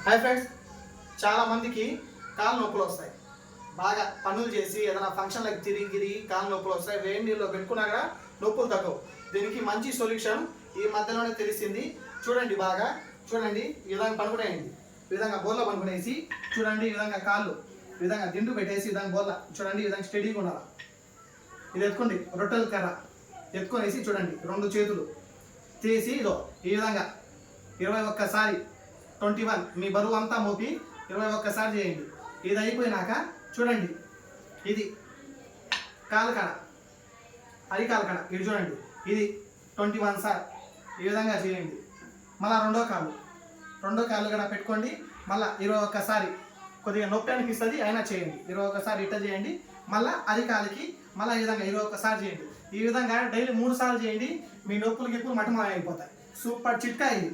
Hi friends, చాలామందికి కాళ్ళు నొప్పులు వస్తాయి. బాగా పనులు చేసి ఏదైనా ఫంక్షన్లకు తిరిగి కాళ్ళు నొప్పులు వస్తాయి. వేడి నీళ్ళలో పెట్టుకున్నా కూడా నొప్పులు తగ్గవు. దీనికి మంచి సొల్యూషన్ ఈ మధ్యలోనే తెలిసింది. చూడండి, బాగా చూడండి. ఈ విధంగా పనుకునేయండి. ఈ విధంగా బోర్లో పనుకునేసి చూడండి. ఈ విధంగా కాళ్ళు ఈ విధంగా దిండు పెట్టేసి ఈ విధంగా బోర్ల చూడండి. ఈ విధంగా స్టడీగా ఉండాలి. ఇది ఎత్తుకోండి, రొట్టెల కర్ర ఎత్తుకొనేసి చూడండి. 2 చేతులు తీసి ఇదో ఈ విధంగా 21 సారి 21 మీ బరువు అంతా మోపి 21 సారి చేయండి. ఇది అయిపోయినాక చూడండి, ఇది కాలు కాడ అరికాలు కాడ ఇది చూడండి. ఇది 21 సార్ ఈ విధంగా చేయండి. మళ్ళీ రెండో కాలు కూడా పెట్టుకోండి. మళ్ళీ 21 సారి కొద్దిగా నొప్పి అనిపిస్తుంది, అయినా చేయండి. 21 సారి ఇట్ట చేయండి. మళ్ళీ అరికాలికి మళ్ళీ ఈ విధంగా 21 సారి చేయండి. ఈ విధంగా డైలీ 3 సార్లు చేయండి. మీ నొప్పులకి ఇప్పుడు మటమాయ అయిపోతాయి. సూపర్ చిట్కా ఇది.